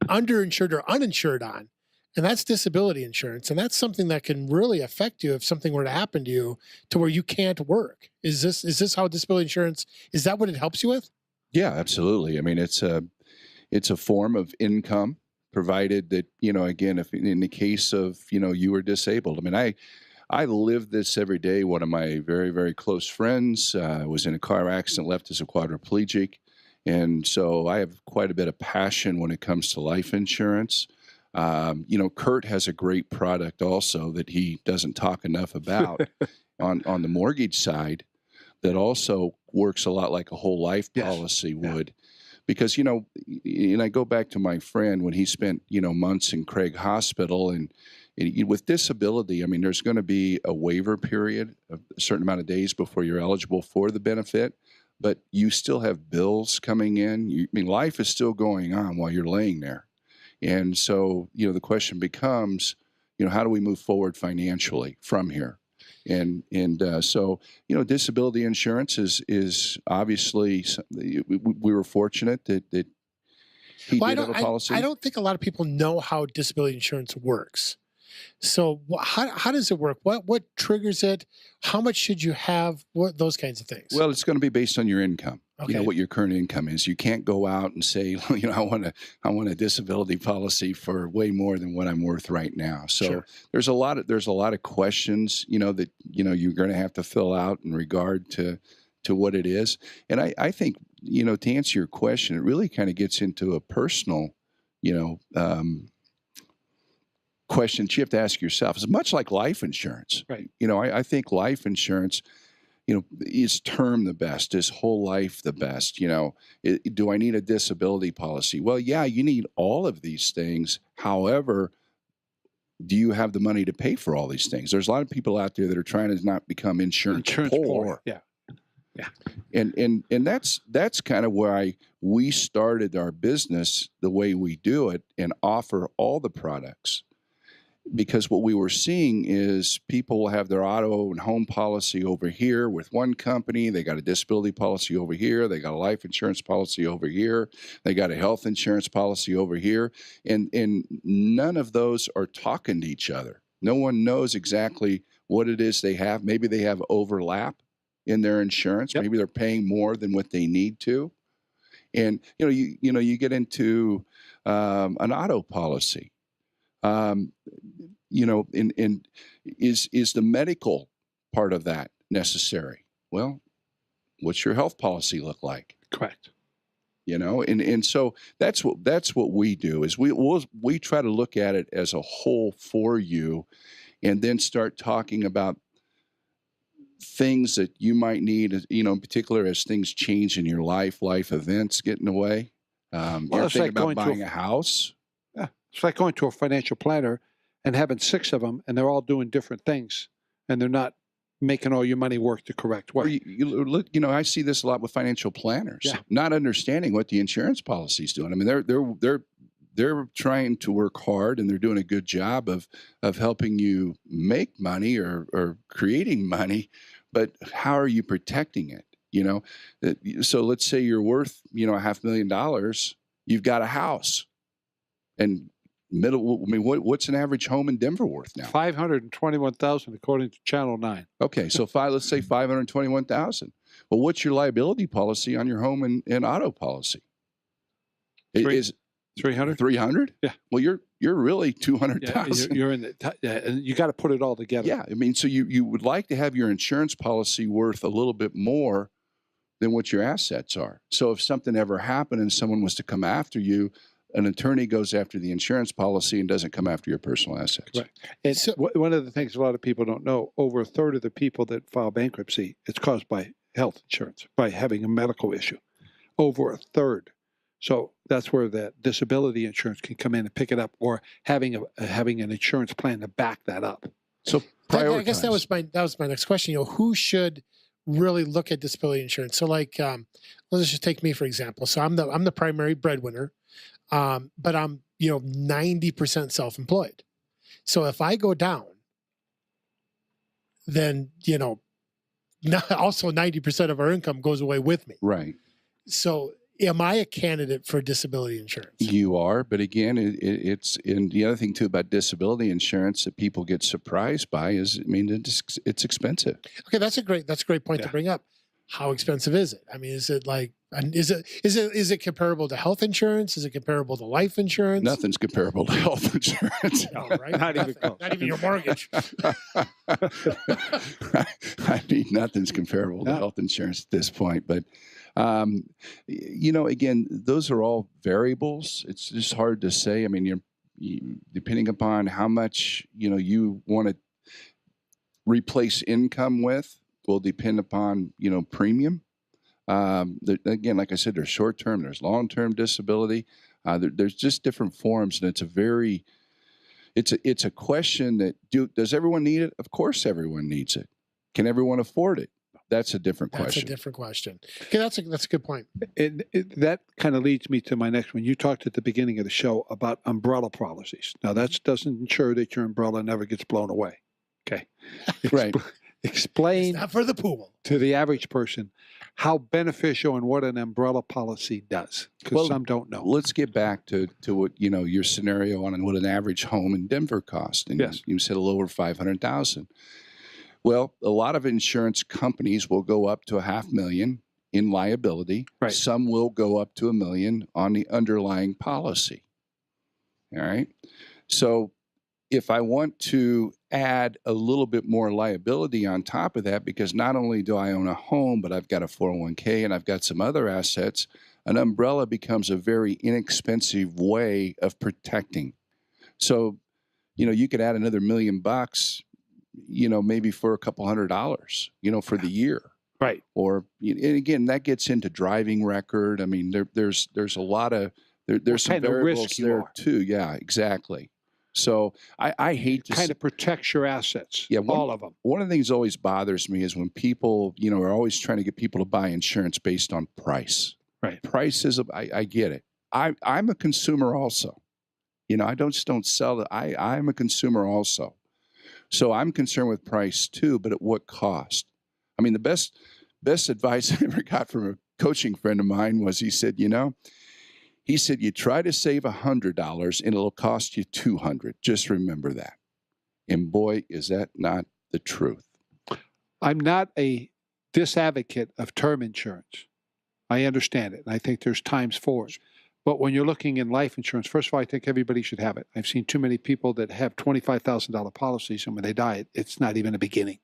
underinsured or uninsured on. And that's disability insurance. And that's something that can really affect you if something were to happen to you to where you can't work. Is this how disability insurance, is that what it helps you with? Yeah, absolutely. I mean, it's a form of income, provided that, again, if in the case of, you were disabled. I mean, I live this every day. One of my very, very close friends was in a car accident, left as a quadriplegic. And so I have quite a bit of passion when it comes to life insurance. Kurt has a great product also that he doesn't talk enough about on the mortgage side that also works a lot like a whole life policy would. Because, and I go back to my friend when he spent, months in Craig Hospital and with disability, I mean, there's going to be a waiver period of a certain amount of days before you're eligible for the benefit, but you still have bills coming in. Life is still going on while you're laying there. And so, the question becomes, how do we move forward financially from here? And so, disability insurance is obviously, we were fortunate that he did have a policy. I don't think a lot of people know how disability insurance works. So how does it work? What triggers it? How much should you have? Those kinds of things. Well, it's going to be based on your income. Okay. What your current income is. You can't go out and say, I want a disability policy for way more than what I'm worth right now. So Sure. there's a lot of questions, that you're going to have to fill out in regard to what it is. And I think, to answer your question, it really kind of gets into a personal, questions you have to ask yourself. It's much like life insurance. Right. I think life insurance, is term the best? Is whole life the best? Do I need a disability policy? Well, yeah, you need all of these things. However, do you have the money to pay for all these things? There's a lot of people out there that are trying to not become insurance poor. Yeah. Yeah. And that's kind of why we started our business the way we do it and offer all the products. Because what we were seeing is people will have their auto and home policy over here with one company. They got a disability policy over here. They got a life insurance policy over here. They got a health insurance policy over here. And none of those are talking to each other. No one knows exactly what it is they have. Maybe they have overlap in their insurance. Yep. Maybe they're paying more than what they need to. And, you get into an auto policy. Is the medical part of that necessary? Well, what's your health policy look like? Correct. And so that's what we do is we try to look at it as a whole for you, and then start talking about things that you might need, in particular as things change in your life events get in the way. You're thinking about buying a house. Yeah, it's like going to a financial planner and having 6 of them, and they're all doing different things, and they're not making all your money work the correct way. I see this a lot with financial planners, not understanding what the insurance policy is doing. I mean, they're trying to work hard, and they're doing a good job of helping you make money or creating money, but how are you protecting it? So let's say you're worth $500,000, you've got a house, and what's an average home in Denver worth now? $521,000 according to Channel 9. Okay, so let's say $521,000. Well, what's your liability policy on your home and auto policy? Is 300? 300? Yeah. Well, you're really 200,000. You're in and you got to put it all together. Yeah, I mean, so you would like to have your insurance policy worth a little bit more than what your assets are. So if something ever happened and someone was to come after you, an attorney goes after the insurance policy and doesn't come after your personal assets. Right. And so, one of the things a lot of people don't know, over a third of the people that file bankruptcy, it's caused by health insurance, by having a medical issue. Over a third. So that's where that disability insurance can come in and pick it up, or having an insurance plan to back that up. So I guess that was my next question. Who should really look at disability insurance? So let's just take me for example. So I'm the primary breadwinner. But I'm, 90% self-employed. So if I go down, then, also 90% of our income goes away with me. Right. So am I a candidate for disability insurance? You are, but again, it's, and the other thing too about disability insurance that people get surprised by is, it's expensive. Okay. That's a great point to bring up. How expensive is it? I mean, is it is it comparable to health insurance? Is it comparable to life insurance? Nothing's comparable to health insurance. No, right? Not even your mortgage. Nothing's comparable to health insurance at this point. But, again, those are all variables. It's just hard to say. I mean, you depending upon how much, you want to replace income with, will depend upon, premium. Again, like I said, there's short-term, there's long-term disability. There's just different forms, and it's a question that does everyone need it? Of course, everyone needs it. Can everyone afford it? That's a different question. That's a different question. Okay, that's a good point. That kind of leads me to my next one. You talked at the beginning of the show about umbrella policies. Now, that doesn't ensure that your umbrella never gets blown away. Okay, right. Explain it's not for the pool to the average person how beneficial and what an umbrella policy does, because some don't know. Let's get back to what your scenario on what an average home in Denver costs. And yes, you said a little over $500,000. Well, a lot of insurance companies will go up to $500,000 in liability. Right. Some will go up to $1 million on the underlying policy. All right. So if I want to add a little bit more liability on top of that, because not only do I own a home, but I've got a 401k and I've got some other assets, an umbrella becomes a very inexpensive way of protecting. So, you could add another $1 million, maybe for a couple $100, for the year. Right. Or, and again, that gets into driving record. I mean, there's a lot of, there's some variables there too. Yeah, exactly. So I hate to Kind of protects your assets. Yeah, all of them. One of the things that always bothers me is when people, are always trying to get people to buy insurance based on price. Right. Price is, I get it. I'm a consumer also. I don't sell it. I'm a consumer also. So I'm concerned with price too, but at what cost? I mean, the best advice I ever got from a coaching friend of mine was he said, you try to save $100 and it'll cost you $200. Just remember that. And boy, is that not the truth. I'm not a disadvocate of term insurance. I understand it. And I think there's times for it. But when you're looking in life insurance, first of all, I think everybody should have it. I've seen too many people that have $25,000 policies, and when they die, it's not even a beginning.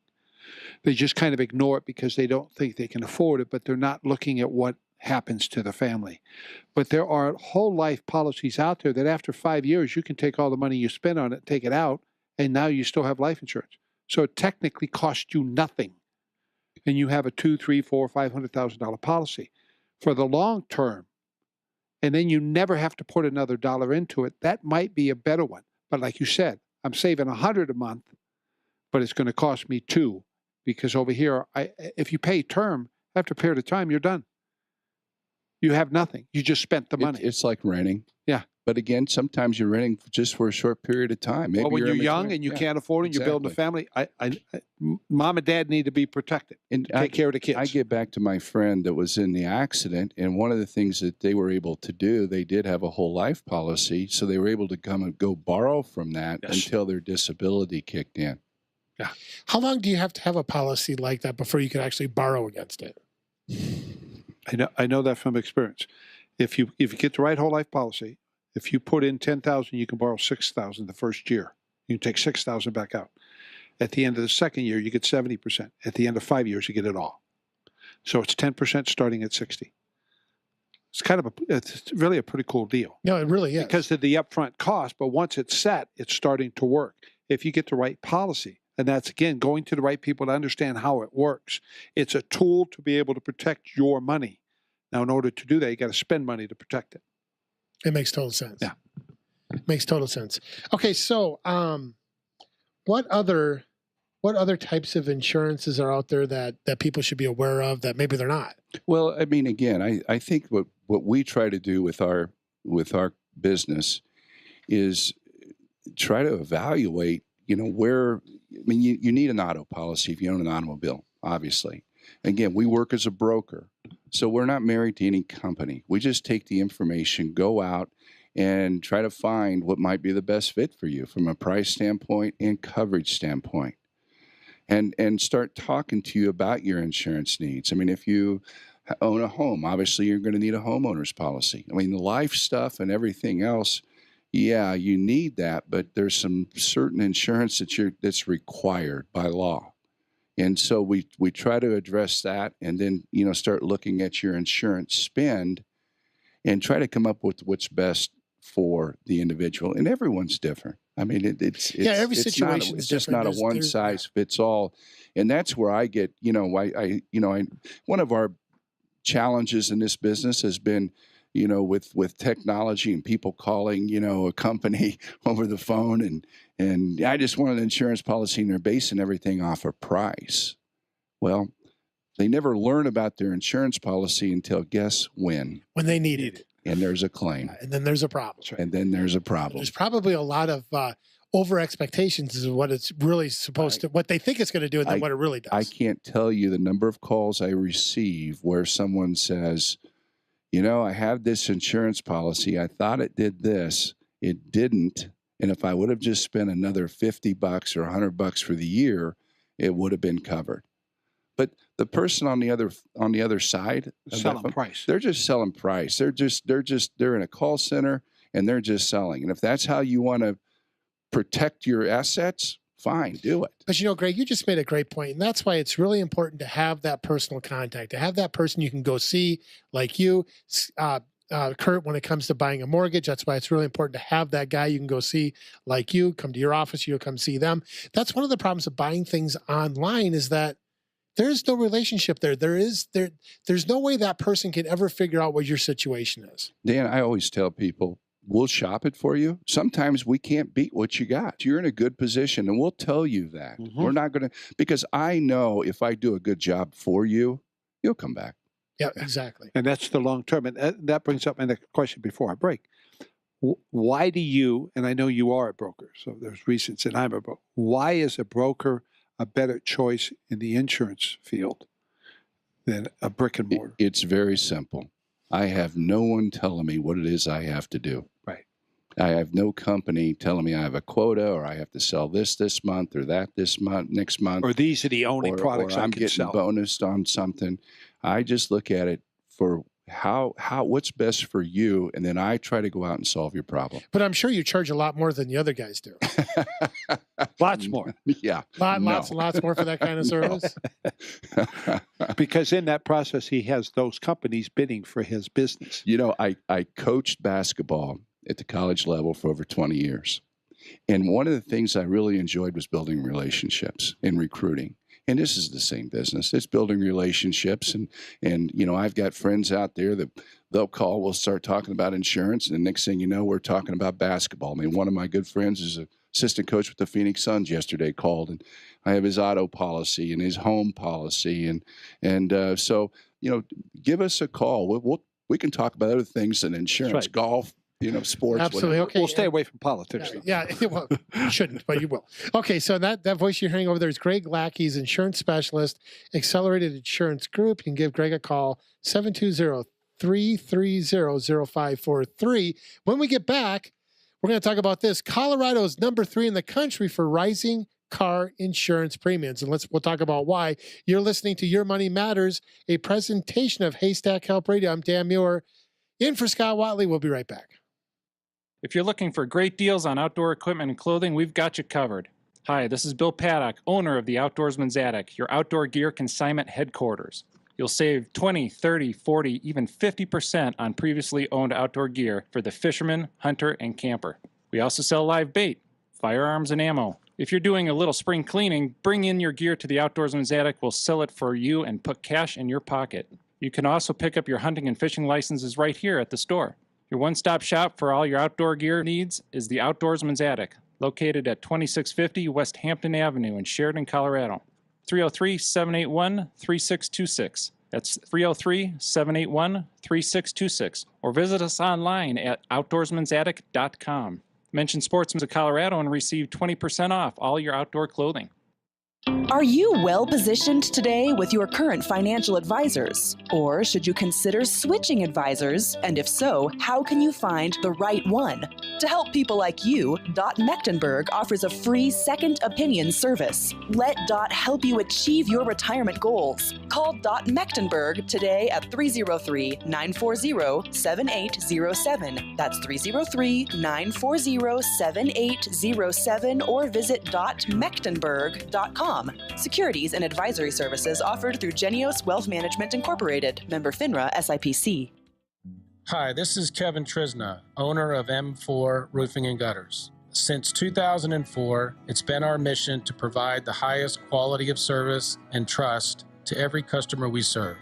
They just kind of ignore it because they don't think they can afford it, but they're not looking at what happens to the family. But there are whole life policies out there that after 5 years, you can take all the money you spend on it, take it out, and now you still have life insurance. So it technically costs you nothing. And you have a $200,000, $300,000, $400,000, $500,000 policy. For the long term, and then you never have to put another dollar into it, that might be a better one. But like you said, I'm saving $100 a month, but it's going to cost me $2, because over here, if you pay term, after a period of time, you're done. You have nothing. You just spent the money. It's like renting. Yeah. But again, sometimes you're renting just for a short period of time. Maybe when you're young and you can't afford it, exactly. You're building a family. Mom and dad need to be protected and take care of the kids. I get back to my friend that was in the accident, and one of the things that they were able to do, they did have a whole life policy, so they were able to come and go borrow from that until their disability kicked in. Yeah. How long do you have to have a policy like that before you can actually borrow against it? I know that from experience. If you get the right whole life policy, if you put in $10,000, you can borrow $6,000 the first year. You can take $6,000 back out. At the end of the second year, you get 70%. At the end of 5 years, you get it all. So it's 10% starting at 60. It's really a pretty cool deal. No, it really is. Because of the upfront cost, but once it's set, it's starting to work. If you get the right policy, and that's, again, going to the right people to understand how it works. It's a tool to be able to protect your money. Now, in order to do that, you got to spend money to protect it. It makes total sense. Yeah. Makes total sense. Okay, so what other types of insurances are out there that people should be aware of that maybe they're not? Well, I mean, again, I think what we try to do with our business is try to evaluate, where, you need an auto policy if you own an automobile, obviously. Again, we work as a broker, so we're not married to any company. We just take the information, go out, and try to find what might be the best fit for you from a price standpoint and coverage standpoint, and start talking to you about your insurance needs. I mean, if you own a home, obviously you're going to need a homeowner's policy. I mean, the life stuff and everything else, yeah, you need that, but there's some certain insurance that's required by law. And so we try to address that, and then, start looking at your insurance spend and try to come up with what's best for the individual. And everyone's different. I mean, every situation is just not a one size fits all. And that's where I get, one of our challenges in this business has been, with technology and people calling, a company over the phone and I just want an insurance policy, and they're basing everything off of price. Well, they never learn about their insurance policy until guess when? When they need it. And there's a claim. And then there's a problem. And then there's a problem. There's probably a lot of over expectations is what it's really supposed to, what they think it's going to do, and then what it really does. I can't tell you the number of calls I receive where someone says, I have this insurance policy. I thought it did this. It didn't. And if I would have just spent another $50 or $100 for the year, it would have been covered. But the person on the other side, selling price. They're just selling price. They're in a call center and they're just selling. And if that's how you want to protect your assets, fine, do it. But Greg, you just made a great point, and that's why it's really important to have that personal contact, to have that person you can go see, like you, Kurt, when it comes to buying a mortgage. That's why it's really important to have that guy you can go see, like you, come to your office, you'll come see them. That's one of the problems of buying things online, is that there's no relationship there. There's no way that person can ever figure out what your situation is. Dan, I always tell people, we'll shop it for you. Sometimes we can't beat what you got. You're in a good position, and we'll tell you that. Mm-hmm. We're not going to, because I know if I do a good job for you, you'll come back. Yeah, exactly. And that's the long term. And that brings up my question before I break. Why do you, and I know you are a broker, so there's reasons that I'm a broker. Why is a broker a better choice in the insurance field than a brick and mortar? It's very simple. I have no one telling me what it is I have to do. Right. I have no company telling me I have a quota or I have to sell this month or that this month, next month. Or these are the only products or I I'm can getting sell. bonused on something. I just look at it for what's best for you, and then I try to go out and solve your problem. But I'm sure you charge a lot more than the other guys do. Lots more. Yeah. Lots and lots more for that kind of service. Because in that process, he has those companies bidding for his business. You know, I coached basketball at the college level for over 20 years. And one of the things I really enjoyed was building relationships and recruiting. And this is the same business. It's building relationships. And you know, I've got friends out there that they'll call, we'll start talking about insurance. And the next thing you know, we're talking about basketball. I mean, one of my good friends is an assistant coach with the Phoenix Suns yesterday called. And I have his auto policy and his home policy. And so, you know, give us a call. We can talk about other things than insurance, Right. golf, you know, sports. Absolutely. Whatever. Okay. We'll stay away from politics. Yeah, well, you shouldn't, but you will. Okay, so that voice you're hearing over there is Greg Lackey, insurance specialist, Accelerated Insurance Group. You can give Greg a call, 720-330-0543. When we get back, we're going to talk about this. Colorado is number 3 in the country for rising car insurance premiums. And we'll talk about why. You're listening to Your Money Matters, a presentation of Haystack Help Radio. I'm Dan Muir, in for Scott Watley. We'll be right back. If you're looking for great deals on outdoor equipment and clothing, we've got you covered. Hi, this is Bill Paddock, owner of the Outdoorsman's Attic, your outdoor gear consignment headquarters. You'll save 20, 30, 40, even 50% on previously owned outdoor gear for the fisherman, hunter, and camper. We also sell live bait, firearms, and ammo. If you're doing a little spring cleaning, bring in your gear to the Outdoorsman's Attic. We'll sell it for you and put cash in your pocket. You can also pick up your hunting and fishing licenses right here at the store. Your one-stop shop for all your outdoor gear needs is the Outdoorsman's Attic, located at 2650 West Hampton Avenue in Sheridan, Colorado. 303-781-3626. That's 303-781-3626. Or visit us online at outdoorsmansattic.com. Mention Sportsman's of Colorado and receive 20% off all your outdoor clothing. Are you well positioned today with your current financial advisors? Or should you consider switching advisors? And if so, how can you find the right one? To help people like you, Dot Mechtenberg offers a free second opinion service. Let Dot help you achieve your retirement goals. Call Dot Mechtenberg today at 303-940-7807. That's 303-940-7807 or visit dotmechtenberg.com. Securities and advisory services offered through Genios Wealth Management Incorporated, member FINRA SIPC. Hi, this is Kevin Trisna, owner of M4 Roofing and Gutters. Since 2004, it's been our mission to provide the highest quality of service and trust to every customer we serve.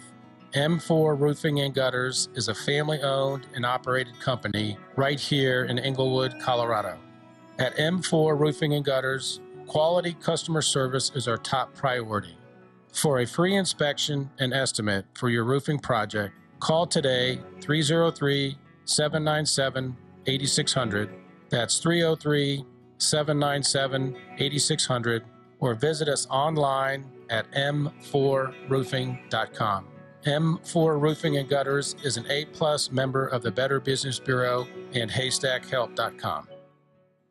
M4 Roofing and Gutters is a family-owned and operated company right here in Englewood, Colorado. At M4 Roofing and Gutters, quality customer service is our top priority. For a free inspection and estimate for your roofing project, call today 303-797-8600. That's 303-797-8600, or visit us online at m4roofing.com. M4 Roofing and Gutters is an A+ member of the Better Business Bureau and haystackhelp.com.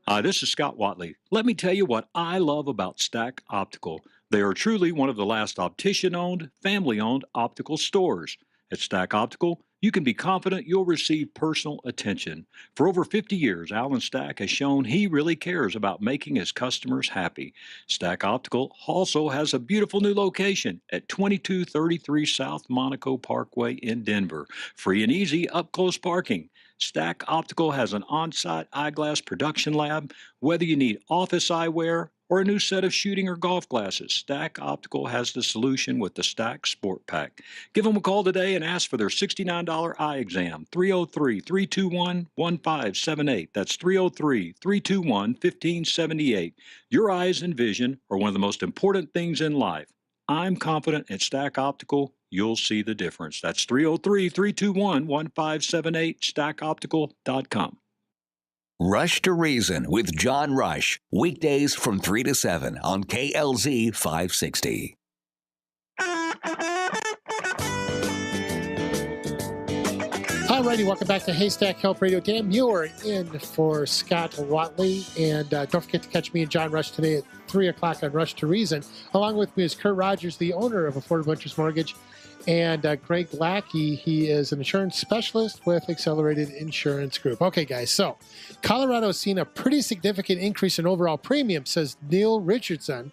Hi, this is Scott Watley. Let me tell you what I love about Stack Optical. They are truly one of the last optician-owned, family-owned optical stores. At Stack Optical, you can be confident you'll receive personal attention. For over 50 years, Alan Stack has shown he really cares about making his customers happy. Stack Optical also has a beautiful new location at 2233 South Monaco Parkway in Denver. Free and easy up-close parking. Stack Optical has an on-site eyeglass production lab. Whether you need office eyewear or a new set of shooting or golf glasses, Stack Optical has the solution with the Stack Sport Pack. Give them a call today and ask for their $69 eye exam, 303-321-1578. That's 303-321-1578. Your eyes and vision are one of the most important things in life. I'm confident at Stack Optical, you'll see the difference. That's 303-321-1578, stackoptical.com. Rush to Reason with John Rush, weekdays from 3 to 7 on KLZ 560. Alrighty, welcome back to Haystack Health Radio. Dan Muir in for Scott Watley. And don't forget to catch me and John Rush today at 3 o'clock on Rush to Reason. Along with me is Kurt Rogers, the owner of Affordable Interest Mortgage, and Greg Lackey. He is an insurance specialist with Accelerated Insurance Group. Okay, guys, so Colorado has seen a pretty significant increase in overall premium, says Neil Richardson,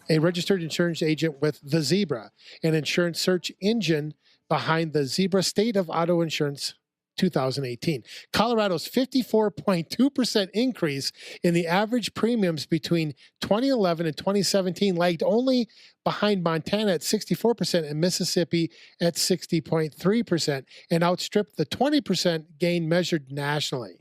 a registered insurance agent with The Zebra, an insurance search engine behind the Zebra State of Auto Insurance 2018. Colorado's 54.2% increase in the average premiums between 2011 and 2017 lagged only behind Montana at 64% and Mississippi at 60.3% and outstripped the 20% gain measured nationally.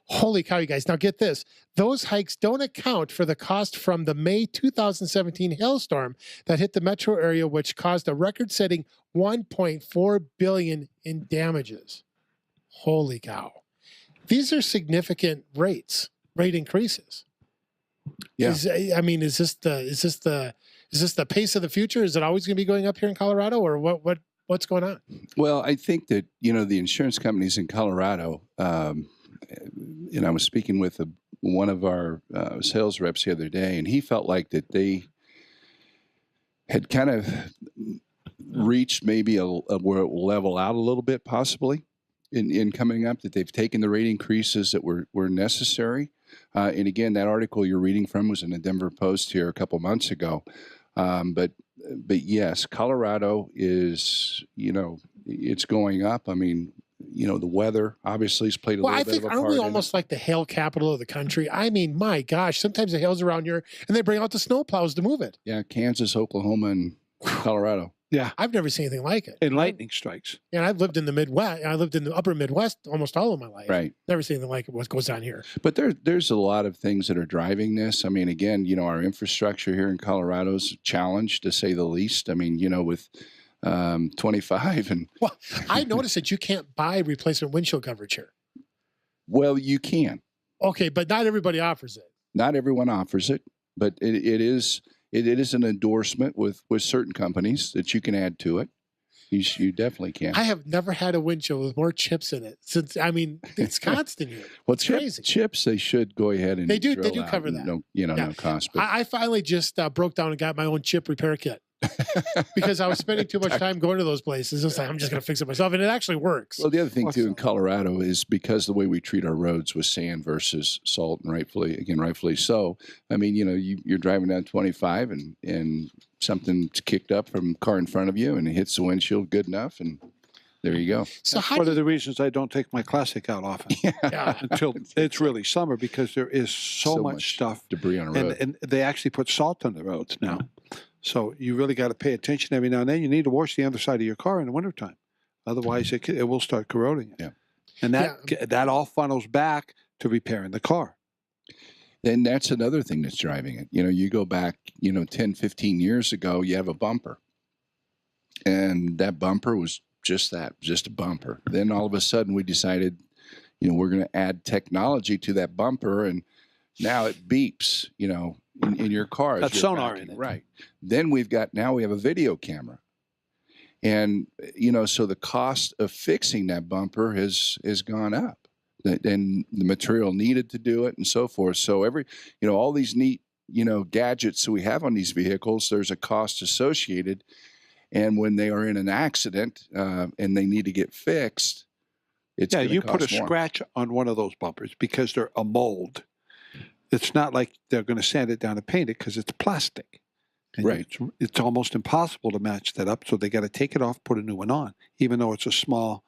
Holy cow, you guys. Now get this. Those hikes don't account for the cost from the May 2017 hailstorm that hit the metro area, which caused a record-setting $1.4 billion in damages. Holy cow. These are significant rate increases. Yeah. Is this the pace of the future? Is it always going to be going up here in Colorado, or what's going on? Well, I think that, the insurance companies in Colorado, I was speaking with one of our sales reps the other day, and he felt like that they had kind of reached maybe where it will level out a little bit, possibly in coming up, that they've taken the rate increases that were necessary. And again, that article you're reading from was in the Denver Post here a couple months ago. But yes, Colorado is, it's going up. I mean, the weather obviously has played a little bit of a part. Aren't we almost like the hail capital of the country? I mean, my gosh, sometimes the hail's around here and they bring out the snow plows to move it. Yeah, Kansas, Oklahoma, and Colorado. Yeah. I've never seen anything like it. And lightning strikes. And I've lived in the Midwest. I lived in the upper Midwest almost all of my life. Right. Never seen anything like what goes on here. But there's a lot of things that are driving this. I mean, again, our infrastructure here in Colorado is challenged, to say the least. I mean, with 25 and... Well, I noticed that you can't buy replacement windshield coverage here. Well, you can. Okay, but not everybody offers it. Not everyone offers it, but it is an endorsement with certain companies that you can add to it. You definitely can. I have never had a windshield with more chips in it it's constant here. Well, it's crazy. Chips, they should go ahead and they do out cover that. No cost. But I finally just broke down and got my own chip repair kit. Because I was spending too much time going to those places. It's like, I'm just going to fix it myself. And it actually works. Well, the other thing, too, in Colorado is because the way we treat our roads with sand versus salt, and rightfully so. I mean, you're driving down 25 and something's kicked up from a car in front of you and it hits the windshield good enough, and there you go. So that's one of the reasons I don't take my Classic out often. Until it's really summer, because there is so much stuff. Debris on the road. And they actually put salt on the roads now. So you really got to pay attention every now and then. You need to wash the underside of your car in the wintertime. Otherwise, it will start corroding it. Yeah. And that all funnels back to repairing the car. Then that's another thing that's driving it. You go back, 10, 15 years ago, you have a bumper. And that bumper was just a bumper. Then all of a sudden we decided, we're going to add technology to that bumper, and now it beeps, in your car. That's sonar in it. Right. Then we have a video camera. And, so the cost of fixing that bumper has gone up. And the material needed to do it and so forth. So all these neat, gadgets that we have on these vehicles, there's a cost associated. And when they are in an accident and they need to get fixed, it's going to cost more. You put a scratch on one of those bumpers because they're a mold. It's not like they're going to sand it down and paint it, because it's plastic. And right. It's almost impossible to match that up. So they got to take it off, put a new one on, even though it's a small,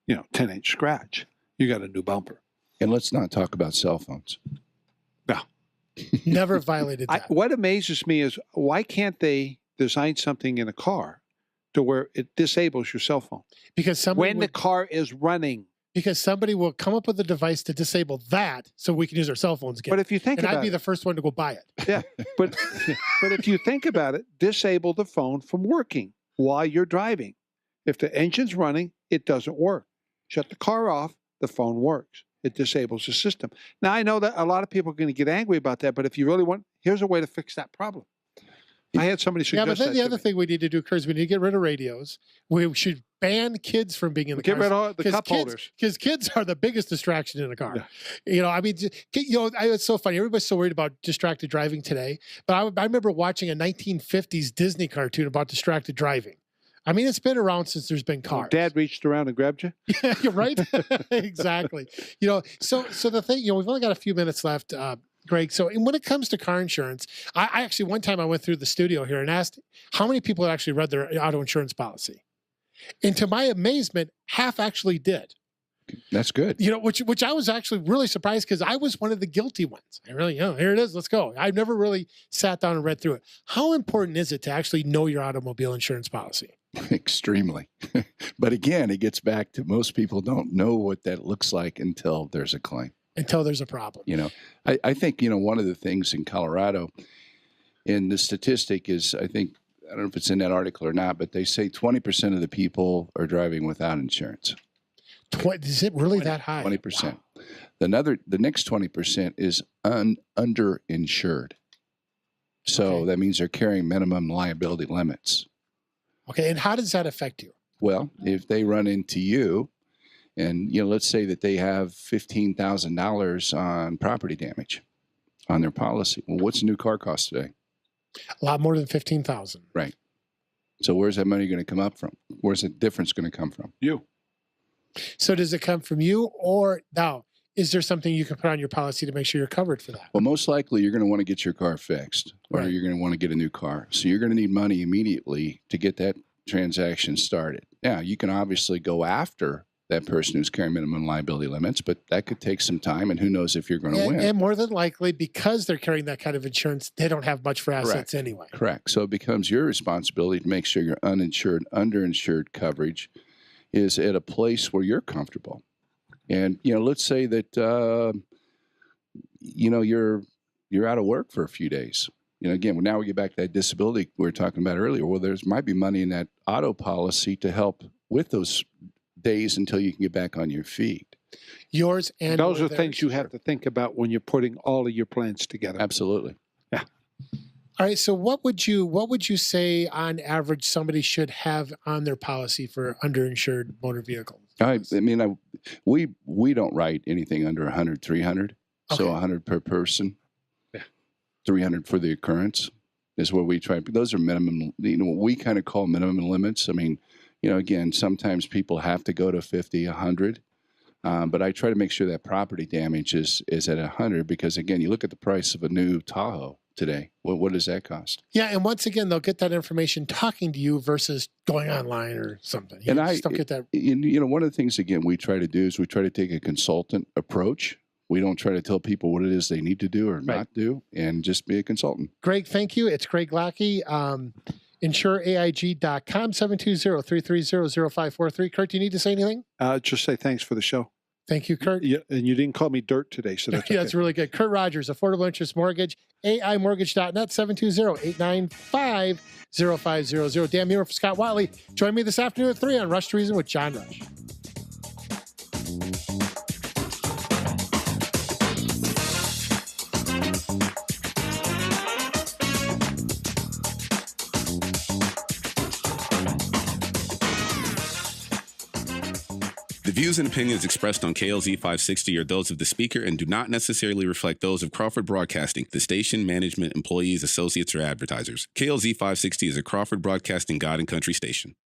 10-inch scratch. You got a new bumper. And let's not talk about cell phones. Yeah. Never violated that. What amazes me is why can't they design something in a car to where it disables your cell phone? Because when the car is running. Because somebody will come up with a device to disable that so we can use our cell phones again. But if you think about it. And I'd be the first one to go buy it. Yeah. But if you think about it, disable the phone from working while you're driving. If the engine's running, it doesn't work. Shut the car off, the phone works. It disables the system. Now, I know that a lot of people are going to get angry about that, but if you really want, here's a way to fix that problem. I had somebody suggest that. Yeah, but then the other thing we need to do, Kurt, is we need to get rid of radios. We should ban kids from being in the car. Get rid of the cup holders. Because kids are the biggest distraction in a car. Yeah. It's so funny. Everybody's so worried about distracted driving today. But I remember watching a 1950s Disney cartoon about distracted driving. I mean, it's been around since there's been cars. Dad reached around and grabbed you? Yeah, you're right. Exactly. So the thing, we've only got a few minutes left, Greg. So when it comes to car insurance, I actually, one time I went through the studio here and asked how many people had actually read their auto insurance policy. And to my amazement, half actually did. That's good. Which I was actually really surprised because I was one of the guilty ones. I really, here it is, let's go. I've never really sat down and read through it. How important is it to actually know your automobile insurance policy? Extremely. But again, it gets back to most people don't know what that looks like until there's a claim. Until there's a problem. I think, one of the things in Colorado, and the statistic is, I don't know if it's in that article or not, but they say 20% of the people are driving without insurance. Is it really that high? 20%. Wow. The next 20% is underinsured. So that means they're carrying minimum liability limits. Okay, and how does that affect you? Well, if they run into you, and let's say that they have $15,000 on property damage on their policy. Well, what's a new car cost today? A lot more than $15,000. Right. So where's that money going to come up from? Where's the difference going to come from? You. So does it come from you, or now is there something you can put on your policy to make sure you're covered for that? Well, most likely you're going to want to get your car fixed, or you're going to want to get a new car. So you're going to need money immediately to get that transaction started. Now, you can obviously go after that person who's carrying minimum liability limits, but that could take some time, and who knows if you're going to win. And more than likely, because they're carrying that kind of insurance, they don't have much for assets anyway. Correct. So it becomes your responsibility to make sure your uninsured, underinsured coverage is at a place where you're comfortable. And, let's say that, you're out of work for a few days. Again, now we get back to that disability we were talking about earlier. Well, there's might be money in that auto policy to help with those days until you can get back on your feet. Yours and those are things you have to think about when you're putting all of your plans together. Absolutely. Yeah. All right. So what would you say on average somebody should have on their policy for underinsured motor vehicles? We don't write anything under 100, 300. Okay. So 100 per person. Yeah. 300 for the occurrence is what we try. Those are minimum, what we kind of call minimum limits. Again, sometimes people have to go to 50, 100. But I try to make sure that property damage is at 100 because, again, you look at the price of a new Tahoe today. What does that cost? Yeah, and once again, they'll get that information talking to you versus going online or something. You just don't get that. One of the things, again, we try to do is we try to take a consultant approach. We don't try to tell people what it is they need to do or not do, and just be a consultant. Greg, thank you. It's Greg Lackey. InsureAIG.com, 720-330-0543. Kurt, do you need to say anything? Just say thanks for the show. Thank you, Kurt. Yeah, and you didn't call me dirt today, so that's okay. That's really good. Kurt Rogers, Affordable Interest Mortgage, AIMortgage.net, 720-895-0500. Dan Muir for Scott Watley. Join me this afternoon at 3 on Rush to Reason with John Rush. The views and opinions expressed on KLZ 560 are those of the speaker and do not necessarily reflect those of Crawford Broadcasting, the station, management, employees, associates, or advertisers. KLZ 560 is a Crawford Broadcasting God and Country station.